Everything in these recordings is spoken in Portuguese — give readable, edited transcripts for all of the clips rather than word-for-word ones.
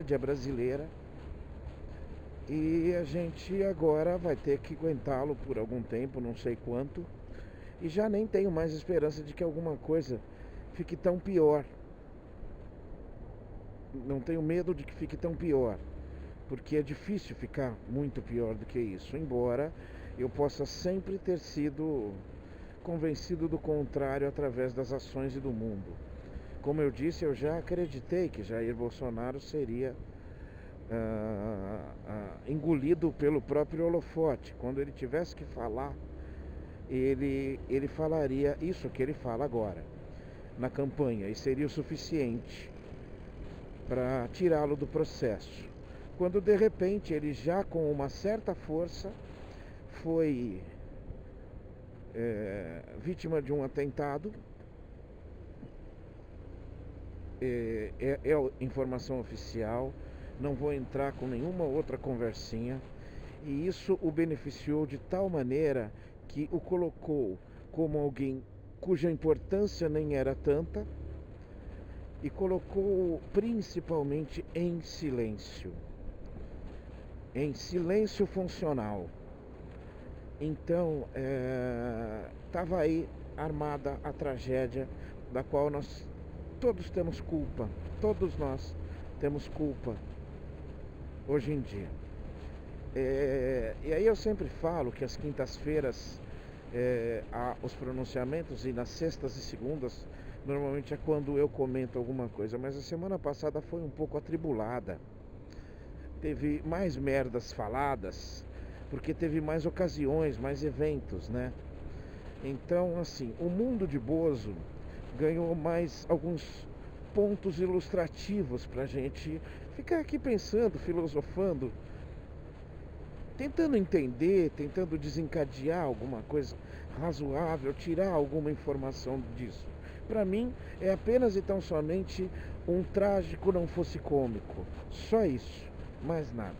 tragédia brasileira. E a gente agora vai ter que aguentá-lo por algum tempo, não sei quanto. E já nem tenho mais esperança de que alguma coisa fique tão pior. Não tenho medo de que fique tão pior, porque é difícil ficar muito pior do que isso, embora eu possa sempre ter sido convencido do contrário através das ações e do mundo. Como eu disse, eu já acreditei que Jair Bolsonaro seria engolido pelo próprio holofote. Quando ele tivesse que falar, ele falaria isso que ele fala agora na campanha, e seria o suficiente para tirá-lo do processo. Quando de repente ele, já com uma certa força, foi vítima de um atentado, é informação oficial, não vou entrar com nenhuma outra conversinha, e isso o beneficiou de tal maneira que o colocou como alguém cuja importância nem era tanta, e colocou principalmente em silêncio funcional. Então, estava aí armada a tragédia da qual nós todos temos culpa, todos nós temos culpa hoje em dia. E aí eu sempre falo que às quintas-feiras há os pronunciamentos, e nas sextas e segundas normalmente é quando eu comento alguma coisa, mas a semana passada foi um pouco atribulada. Teve mais merdas faladas, porque teve mais ocasiões, mais eventos, né? Então, assim, o mundo de Bozo ganhou mais alguns pontos ilustrativos pra gente ficar aqui pensando, filosofando, tentando entender, tentando desencadear alguma coisa razoável, tirar alguma informação disso. Para mim, é apenas e tão somente um trágico não fosse cômico. Só isso, mais nada.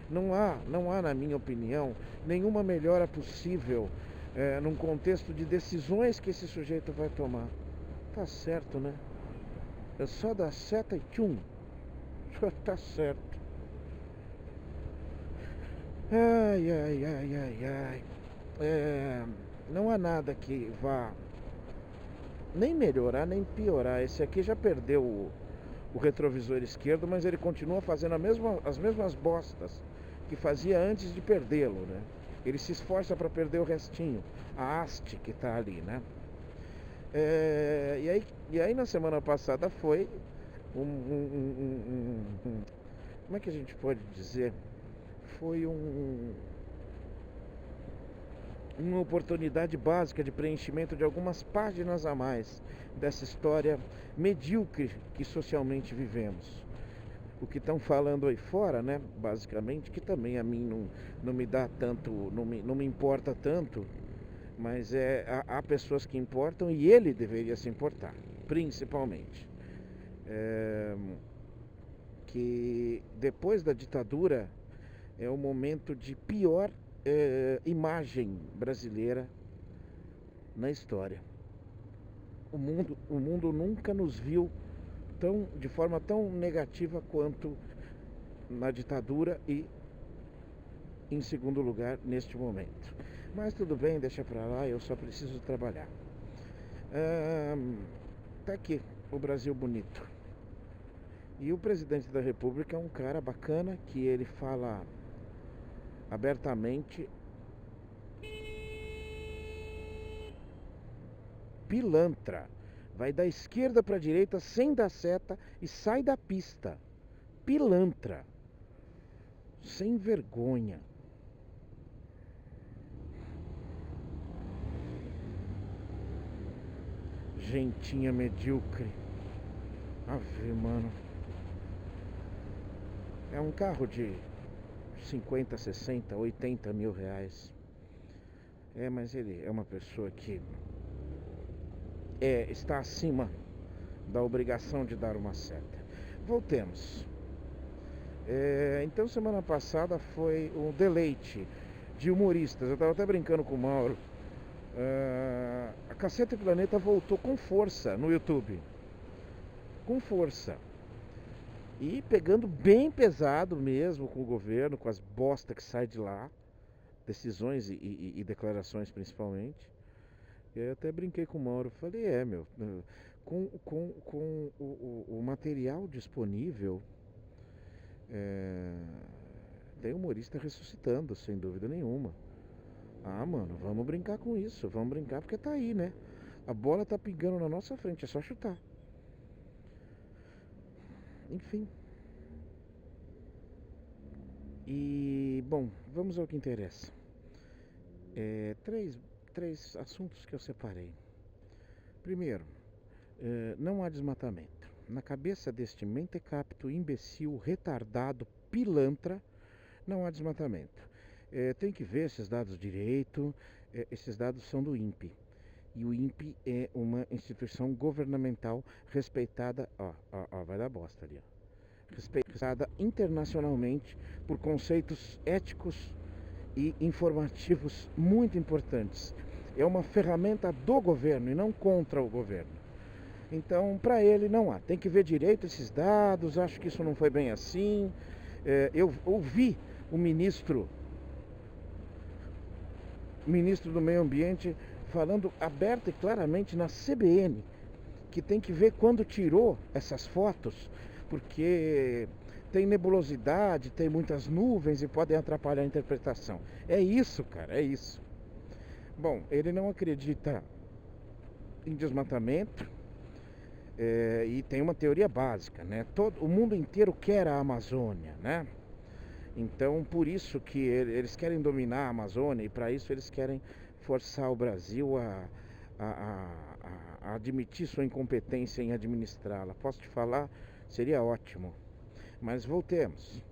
Não há, na minha opinião, nenhuma melhora possível num contexto de decisões que esse sujeito vai tomar. Tá certo, né? É só dar seta e tchum. Já tá certo. Ai. Não há nada que vá nem melhorar, nem piorar. Esse aqui já perdeu o retrovisor esquerdo, mas ele continua fazendo as mesmas bostas que fazia antes de perdê-lo, né? Ele se esforça para perder o restinho, a haste que está ali, né? E aí na semana passada foi como é que a gente pode dizer? Foi uma oportunidade básica de preenchimento de algumas páginas a mais dessa história medíocre que socialmente vivemos. O que estão falando aí fora, né, basicamente, que também a mim não me dá tanto, não me importa tanto, mas há pessoas que importam, e ele deveria se importar, principalmente. Que depois da ditadura é o momento de pior imagem brasileira na história. O mundo nunca nos viu de forma tão negativa quanto na ditadura, e em segundo lugar neste momento. Mas tudo bem, deixa pra lá, eu só preciso trabalhar. Tá aqui o Brasil bonito. E o presidente da República é um cara bacana, que ele fala abertamente. Pilantra. Vai da esquerda para a direita sem dar seta e sai da pista. Pilantra. Sem vergonha. Gentinha medíocre. Ave, mano. É um carro de 50, 60, 80 mil reais. Mas ele é uma pessoa que está acima da obrigação de dar uma seta. Voltemos. Então, semana passada foi um deleite de humoristas. Eu estava até brincando com o Mauro. A Caceta e Planeta voltou com força no YouTube. Com força. E pegando bem pesado mesmo com o governo, com as bosta que sai de lá, decisões e declarações principalmente. E aí eu até brinquei com o Mauro, falei, meu, com o material disponível, é, tem humorista ressuscitando, sem dúvida nenhuma. Ah, mano, vamos brincar com isso, vamos brincar porque tá aí, né? A bola tá pingando na nossa frente, é só chutar. Enfim. E, bom, vamos ao que interessa. Três assuntos que eu separei. Primeiro, não há desmatamento. Na cabeça deste mentecapto, imbecil, retardado, pilantra, não há desmatamento. Tem que ver esses dados direito. Esses dados são do INPE. E o INPE é uma instituição governamental respeitada, vai dar bosta ali, respeitada internacionalmente por conceitos éticos e informativos muito importantes. É uma ferramenta do governo e não contra o governo. Então, para ele não há. Tem que ver direito esses dados, acho que isso não foi bem assim. Eu ouvi o ministro do Meio Ambiente falando aberta e claramente na CBN que tem que ver quando tirou essas fotos, porque tem nebulosidade, tem muitas nuvens e podem atrapalhar a interpretação. É isso, cara, é isso. Bom, ele não acredita em desmatamento e tem uma teoria básica, né? O mundo inteiro quer a Amazônia, né? Então, por isso que eles querem dominar a Amazônia e para isso eles querem forçar o Brasil a admitir sua incompetência em administrá-la. Posso te falar? Seria ótimo. Mas voltemos.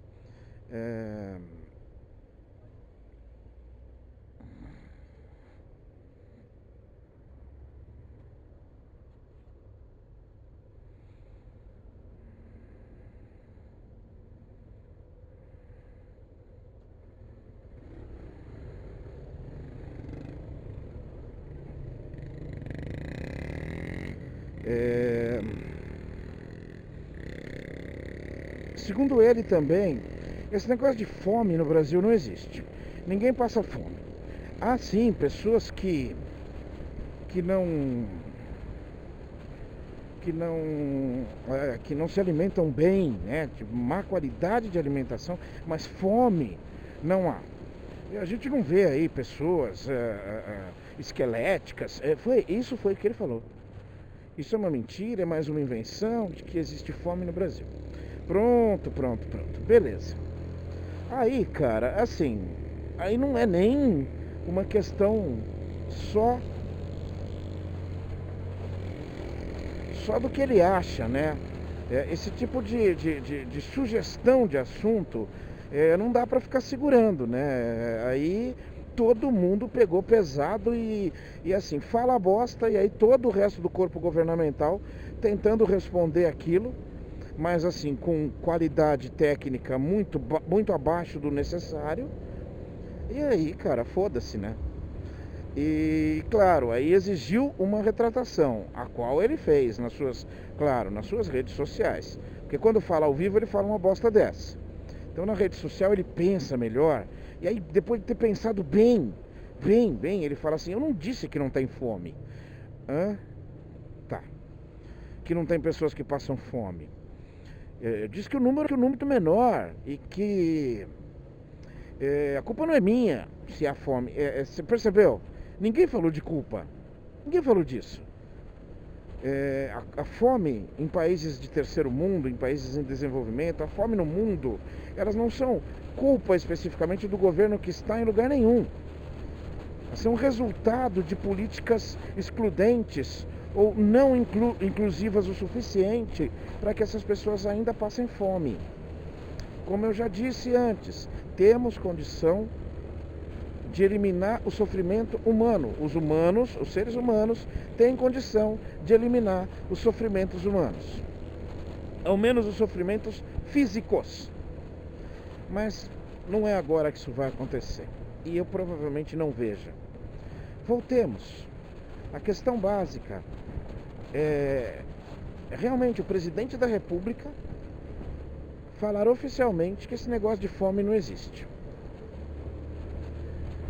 Segundo ele também, esse negócio de fome no Brasil não existe. Ninguém passa fome. Há sim pessoas que não se alimentam bem, né? De má qualidade de alimentação, mas fome não há. E a gente não vê aí pessoas esqueléticas. Isso foi o que ele falou. Isso é uma mentira, é mais uma invenção de que existe fome no Brasil. Pronto. Beleza. Aí, cara, assim, aí não é nem uma questão só do que ele acha, né? Esse tipo de sugestão de assunto não dá pra ficar segurando, né? Aí todo mundo pegou pesado e assim, fala bosta e aí todo o resto do corpo governamental tentando responder aquilo, mas assim, com qualidade técnica muito abaixo do necessário. E aí, cara, foda-se, né? E, claro, aí exigiu uma retratação, a qual ele fez nas suas redes sociais. Porque quando fala ao vivo, ele fala uma bosta dessa. Então, na rede social, ele pensa melhor. E aí, depois de ter pensado bem, ele fala assim, eu não disse que não tem fome. Tá. Que não tem pessoas que passam fome. Diz que o número é muito menor e que a culpa não é minha se há fome. Você percebeu? Ninguém falou de culpa. Ninguém falou disso. A fome em países de terceiro mundo, em países em desenvolvimento, a fome no mundo, elas não são culpa especificamente do governo que está em lugar nenhum. Elas são resultado de políticas excludentes ou não inclusivas o suficiente para que essas pessoas ainda passem fome. Como eu já disse antes, temos condição de eliminar o sofrimento humano. Os seres humanos, têm condição de eliminar os sofrimentos humanos. Ao menos os sofrimentos físicos. Mas não é agora que isso vai acontecer. E eu provavelmente não veja. Voltemos. A questão básica realmente o presidente da República falar oficialmente que esse negócio de fome não existe.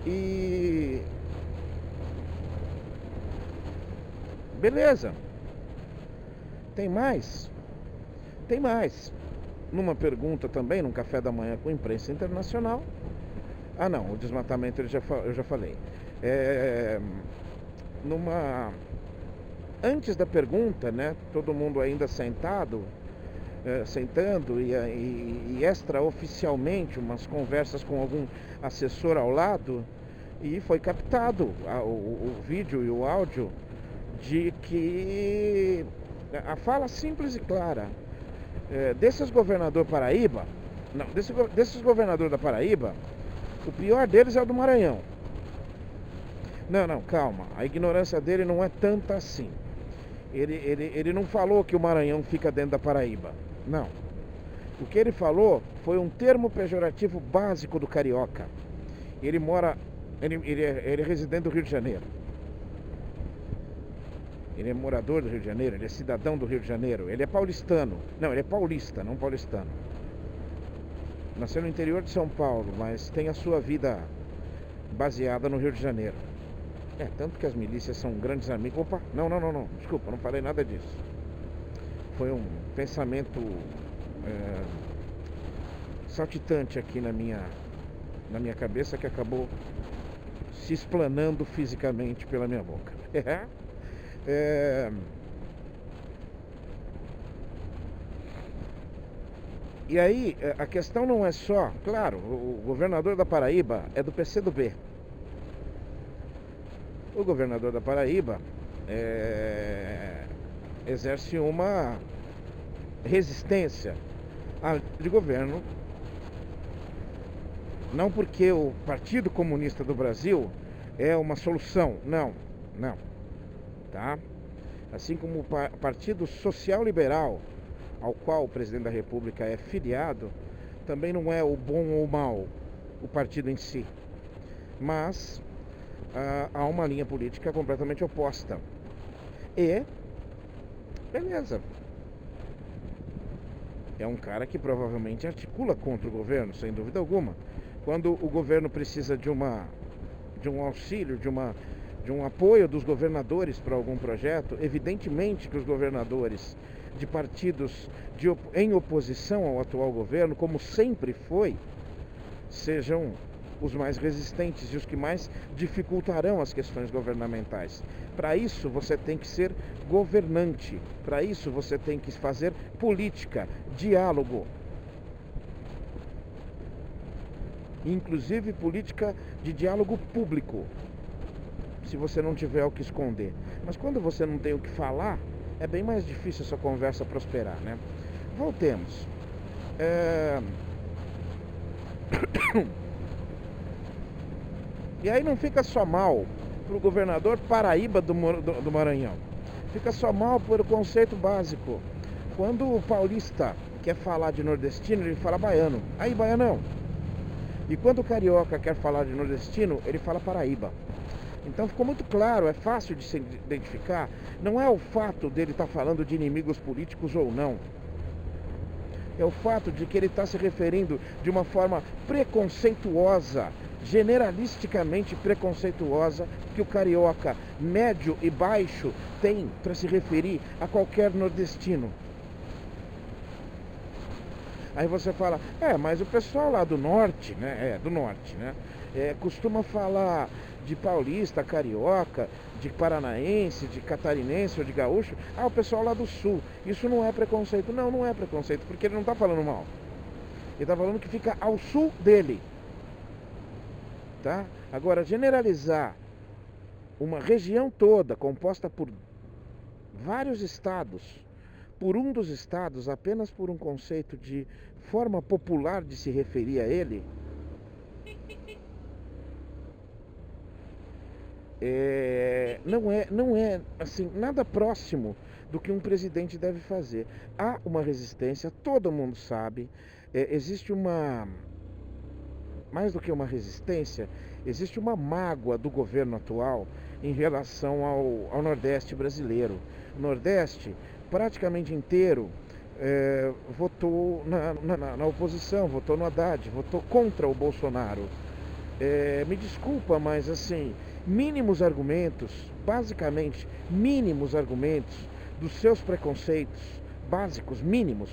E beleza. Tem mais? Tem mais. Numa pergunta também, num café da manhã com a imprensa internacional. Ah não, o desmatamento eu já falei. Antes da pergunta, né? Todo mundo ainda sentando e extraoficialmente umas conversas com algum assessor ao lado, e foi captado o vídeo e o áudio de que a fala simples e clara desses governadores Paraíba, não, desses governadores da Paraíba, o pior deles é o do Maranhão. Não, calma, a ignorância dele não é tanta assim. Ele não falou que o Maranhão fica dentro da Paraíba. Não. O que ele falou foi um termo pejorativo básico do carioca. Ele é residente do Rio de Janeiro. Ele é morador do Rio de Janeiro, ele é cidadão do Rio de Janeiro. Ele é paulistano. Não, ele é paulista, não paulistano. Nasceu no interior de São Paulo, mas tem a sua vida baseada no Rio de Janeiro. Tanto que as milícias são grandes amigos. Opa, não, desculpa, não falei nada disso. Foi um pensamento saltitante aqui na minha cabeça, que acabou se explanando fisicamente pela minha boca. E aí, a questão não é só... Claro, o governador da Paraíba é do PCdoB. O governador da Paraíba exerce uma resistência de governo, não porque o Partido Comunista do Brasil é uma solução, não, tá? Assim como o Partido Social Liberal, ao qual o presidente da República é filiado, também não é o bom ou o mal, o partido em si, mas há uma linha política completamente oposta. E beleza, é um cara que provavelmente articula contra o governo, sem dúvida alguma. Quando o governo precisa de um auxílio, de um apoio dos governadores para algum projeto, evidentemente que os governadores de partidos em oposição ao atual governo, como sempre foi, sejam os mais resistentes e os que mais dificultarão as questões governamentais. Para isso você tem que ser governante, para isso você tem que fazer política, diálogo, inclusive política de diálogo público, se você não tiver o que esconder. Mas quando você não tem o que falar, é bem mais difícil essa conversa prosperar, né? Voltemos. E aí não fica só mal para o governador Paraíba do Maranhão. Fica só mal por o conceito básico. Quando o paulista quer falar de nordestino, ele fala baiano. Aí, baianão. E quando o carioca quer falar de nordestino, ele fala Paraíba. Então ficou muito claro, é fácil de se identificar. Não é o fato dele estar falando de inimigos políticos ou não. É o fato de que ele está se referindo de uma forma preconceituosa, generalisticamente preconceituosa, que o carioca médio e baixo tem para se referir a qualquer nordestino. Aí você fala, mas o pessoal lá do norte, né? Costuma falar de paulista, carioca, de paranaense, de catarinense ou de gaúcho. O pessoal lá do sul. Isso não é preconceito. Não é preconceito, porque ele não está falando mal. Ele está falando que fica ao sul dele. Tá? Agora, generalizar uma região toda composta por vários estados, por um dos estados, apenas por um conceito de forma popular de se referir a ele, não é assim, nada próximo do que um presidente deve fazer. Há uma resistência, todo mundo sabe, existe mais do que uma resistência, existe uma mágoa do governo atual em relação ao Nordeste brasileiro. O Nordeste, praticamente inteiro, votou na oposição, votou no Haddad, votou contra o Bolsonaro. Me desculpa, mas assim, mínimos argumentos, basicamente, mínimos argumentos dos seus preconceitos básicos, mínimos,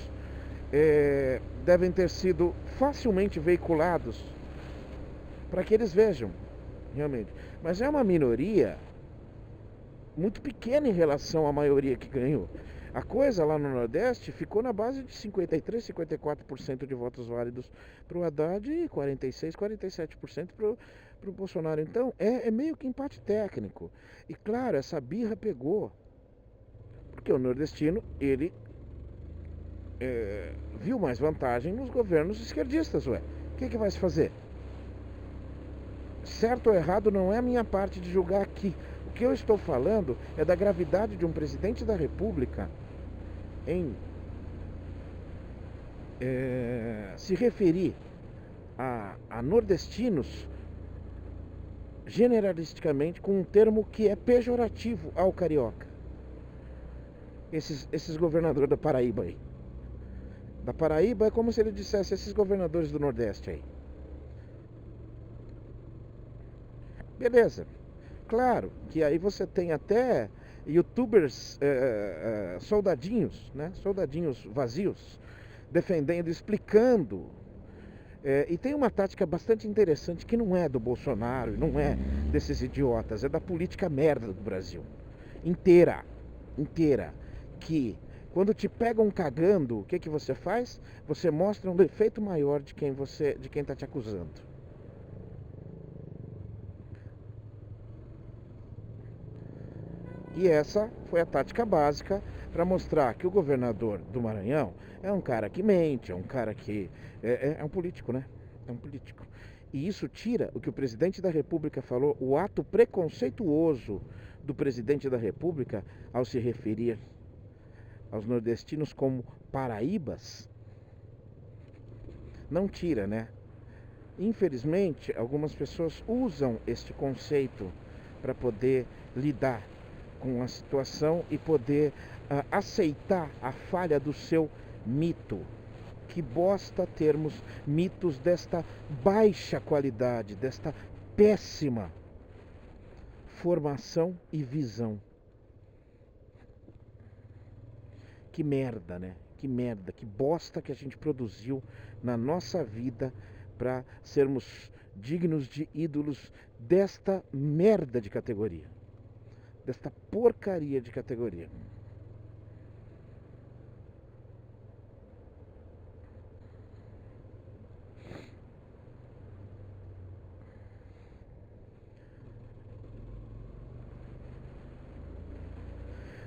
devem ter sido facilmente veiculados para que eles vejam, realmente. Mas é uma minoria muito pequena em relação à maioria que ganhou. A coisa lá no Nordeste ficou na base de 53, 54% de votos válidos para o Haddad e 46, 47% para o Bolsonaro. Então é meio que empate técnico. E claro, essa birra pegou. Porque o nordestino, ele viu mais vantagem nos governos esquerdistas, ué. O que vai se fazer? Certo ou errado não é a minha parte de julgar aqui. O que eu estou falando é da gravidade de um presidente da República em se referir a nordestinos generalisticamente com um termo que é pejorativo ao carioca. Esses governadores da Paraíba aí. Da Paraíba é como se ele dissesse esses governadores do Nordeste aí. Beleza. Claro que aí você tem até youtubers soldadinhos, né? Soldadinhos vazios, defendendo, explicando. E tem uma tática bastante interessante que não é do Bolsonaro, não é desses idiotas, é da política merda do Brasil. Inteira. Que quando te pegam cagando, o que você faz? Você mostra um defeito maior de quem está te acusando. E essa foi a tática básica para mostrar que o governador do Maranhão é um cara que mente, é um cara que é um político, né? É um político. E isso tira o que o presidente da República falou, o ato preconceituoso do presidente da República ao se referir aos nordestinos como paraíbas. Não tira, né? Infelizmente, algumas pessoas usam este conceito para poder lidar com a situação e poder aceitar a falha do seu mito. Que bosta termos mitos desta baixa qualidade, desta péssima formação e visão. Que merda, né? Que merda, que bosta que a gente produziu na nossa vida para sermos dignos de ídolos desta merda de categoria. Desta porcaria de categoria.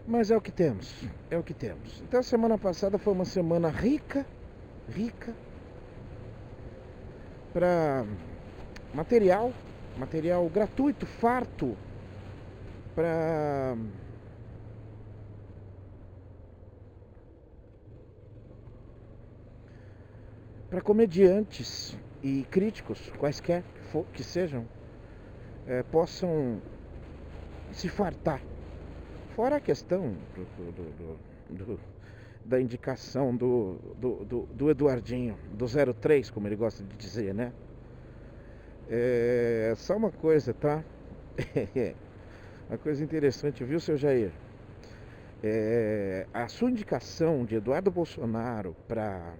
Mas é o que temos, é o que temos. Então a semana passada foi uma semana rica para material gratuito, farto, para comediantes e críticos, quaisquer que sejam, possam se fartar. Fora a questão da indicação do Eduardinho, do 03, como ele gosta de dizer, né? Só uma coisa, tá? Uma coisa interessante, viu, seu Jair? A sua indicação de Eduardo Bolsonaro para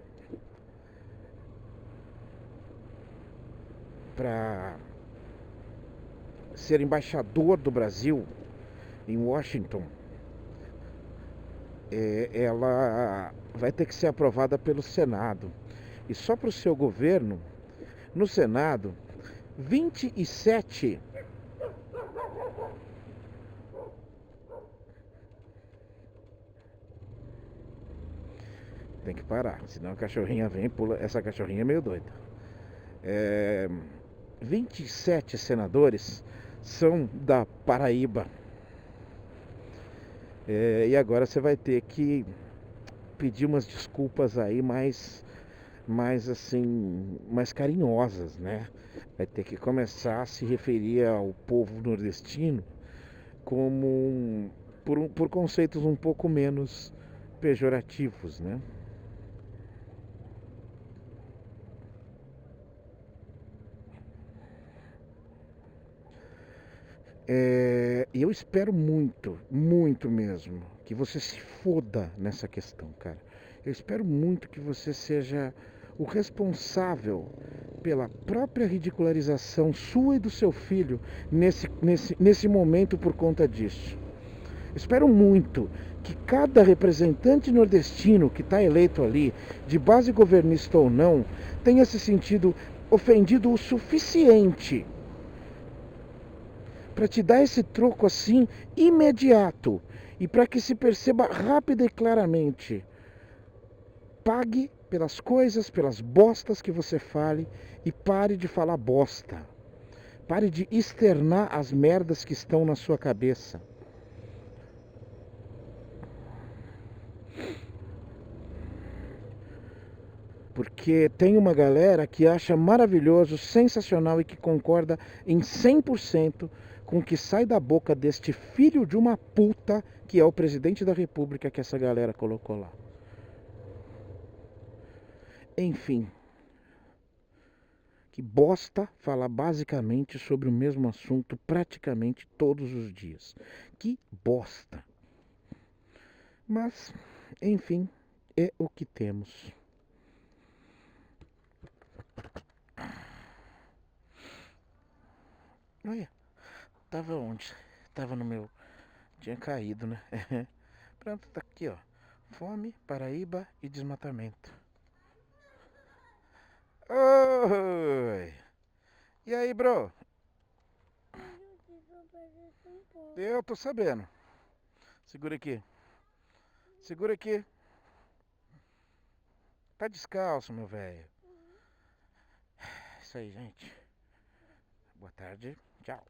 ser embaixador do Brasil em Washington, ela vai ter que ser aprovada pelo Senado. E só para o seu governo, no Senado, 27 tem que parar, senão a cachorrinha vem e pula. Essa cachorrinha é meio doida. 27 senadores são da Paraíba. E agora você vai ter que pedir umas desculpas aí mais assim, mais carinhosas, né? Vai ter que começar a se referir ao povo nordestino como por conceitos um pouco menos pejorativos, né? E eu espero muito, muito mesmo, que você se foda nessa questão, cara. Eu espero muito que você seja o responsável pela própria ridicularização sua e do seu filho nesse momento por conta disso. Espero muito que cada representante nordestino que está eleito ali, de base governista ou não, tenha se sentido ofendido o suficiente para te dar esse troco assim imediato e para que se perceba rápida e claramente. Pague pelas coisas, pelas bostas que você fale e pare de falar bosta. Pare de externar as merdas que estão na sua cabeça. Porque tem uma galera que acha maravilhoso, sensacional e que concorda em 100% com o que sai da boca deste filho de uma puta que é o presidente da república que essa galera colocou lá. Enfim, que bosta falar basicamente sobre o mesmo assunto praticamente todos os dias. Que bosta. Mas, enfim, é o que temos. Olha, tava onde? Tava no meu... Tinha caído, né? Pronto, tá aqui, ó. Fome, Paraíba e desmatamento. Oi! E aí, bro? Eu tô sabendo. Segura aqui. Segura aqui. Tá descalço, meu velho. Isso aí, gente. Boa tarde. Tchau.